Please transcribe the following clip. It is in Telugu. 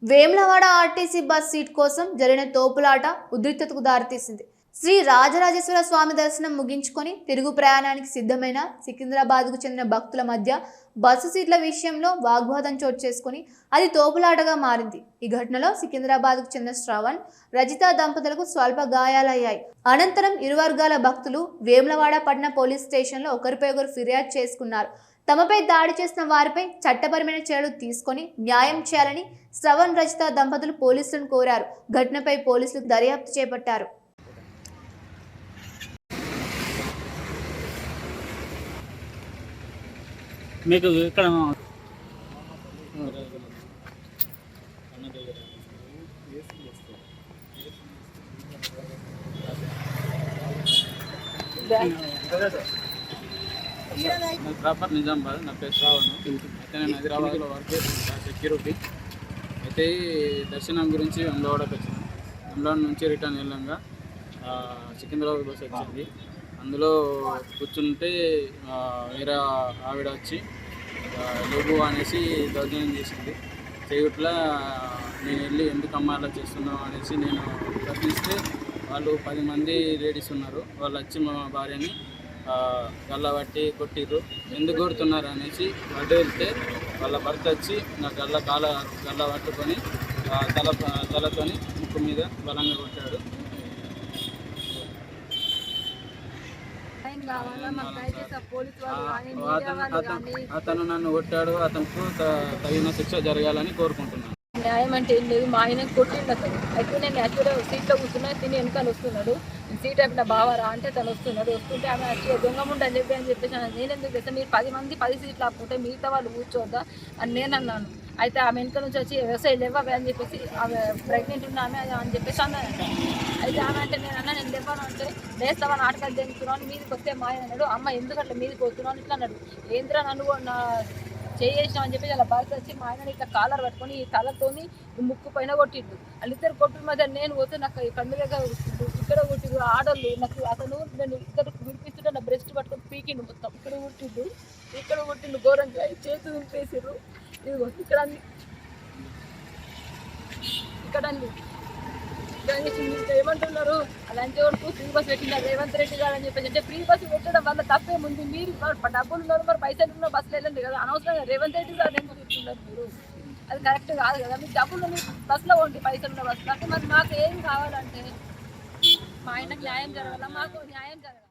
వేములవాడ ఆర్టీసీ బస్ సీట్ కోసం జరిగిన తోపులాట ఉద్రిక్తతకు దారితీసింది. శ్రీ రాజరాజేశ్వర స్వామి దర్శనం ముగించుకొని తిరుగు ప్రయాణానికి సిద్ధమైన సికింద్రాబాద్కు చెందిన భక్తుల మధ్య బస్సు సీట్ల విషయంలో వాగ్వాదం చోటు చేసుకుని అది తోపులాటగా మారింది. ఈ ఘటనలో సికింద్రాబాద్కు చెందిన శ్రవణ్, రజిత దంపతులకు స్వల్ప గాయాలయ్యాయి. అనంతరం ఇరు వర్గాల భక్తులు వేములవాడ పట్టణ పోలీస్ స్టేషన్లో ఒకరిపై ఒకరు ఫిర్యాదు చేసుకున్నారు. తమపై దాడి చేసిన వారిపై చట్టపరమైన చర్యలు తీసుకొని న్యాయం చేయాలని శ్రవణ్, రజిత దంపతులు పోలీసులను కోరారు. ఘటనపై పోలీసులు దర్యాప్తు చేపట్టారు. మీకు ఇక్కడ ప్రాపర్ నిజామాబాద్. నా పేరు శ్రావణ్. అయితే నేను హైదరాబాద్లో వర్క్ చేస్తాను సెక్యూరిటీ. అయితే దర్శనం గురించి వెమ్లవాడకి వచ్చిన వెమ్లవాడ నుంచి రిటర్న్ వెళ్ళంగా సికింద్రాబాద్ బస్ వచ్చింది. అందులో కూర్చుంటే వేరే ఆవిడ వచ్చి లోబు అనేసి దౌర్జన్యం చేసింది. చేయట్లా నేను వెళ్ళి ఎందుకు అమ్మ అలా చేస్తున్నావు అనేసి నేను ప్రశ్నిస్తే వాళ్ళు 10 మంది లేడీస్ ఉన్నారు. వాళ్ళు వచ్చి మా భార్యని గల్లబట్టి కొట్టిర్రు. ఎందుకు కొడుతున్నారు అనేసి అడ్డు వెళ్తే వాళ్ళ భర్త వచ్చి నా గల్ల పట్టుకొని తలతోని ముక్కు మీద బలంగా కొట్టాడు. అతను నన్ను కొట్టాడు. అతనికి తగిన శిక్ష జరగాలని కోరుకుంటున్నాను. న్యాయం అంటే ఏం లేదు. మా ఆయన కొట్టిండు అతను. అయితే నేను యాక్చువల్గా సీట్లో కూర్చున్నా, తిని వెనకాల వస్తున్నాడు. సీట్ అయిపోయిన బావరా అంటే తను వస్తుంటే ఆమె యాక్చువల్గా దొంగముండ అని చెప్పేసి నేను ఎందుకు చేస్తాను, మీరు 10 మంది 10 సీట్లు ఆపుకుంటే మిగతా వాళ్ళు కూర్చోద్దా అని నేను అన్నాను. అయితే ఆమె వెనక నుంచి వచ్చి వ్యవసాయం లేవా అని చెప్పేసి ఆమె ప్రెగ్నెంట్ ఉన్న ఆమె అని చెప్పేసి అన్నానంట. అయితే ఆమె అంటే నేను లేవాను అంటే లేస్తావా నాటకాలు జరుగుతున్నాను, మీదికి వస్తే మా ఆయన అన్నాడు. అమ్మ ఎందుకు అట్లా మీదికి వస్తున్నాను ఇట్లా అన్నాడు. ఏంద్రా నన్ను నా చేసాం అని చెప్పి అలా బాగా వచ్చి మా ఆయన ఇట్లా కాలర్ పట్టుకొని ఈ తలతోని ముక్కు పైన కొట్టిండు. వాళ్ళిద్దరు కొట్టిన మధ్య నేను పోతే నాకు కన్నులుగా ఇక్కడ కొట్టిండు. ఆడోళ్ళు నాకు అతను నేను ఇద్దరు విడిపిస్తుంటే నా బ్రెస్ట్ పట్టుకొని పీకిండు. మొత్తం ఇక్కడ కొట్టిండు ఘోరంగా. చేతులు వినిపేసారు. ఇదిగో ఇక్కడ ఏమంటున్నారు, అలాంటి వరకు ఫ్రీ బస్ పెట్టినారు రేవంత్ రెడ్డి గారు అని చెప్పేసి. అంటే ఫ్రీ బస్సు పెట్టడం వల్ల తప్పేముంది? మీరు డబ్బులు ఉన్నారు, మరి పైసలు ఉన్న బస్సులు వెళ్ళండి కదా. అనవసరంగా రేవంత్ రెడ్డి గారు ఎందుకు చెప్తున్నారు మీరు? అది కరెక్ట్ కాదు కదా. మీకు డబ్బులు బస్సులో ఉండి పైసలు ఉన్న బస్సులు అంటే మరి మాకు ఏం కావాలంటే మా ఆయనకు న్యాయం జరగాల, మాకు న్యాయం జరగాలి.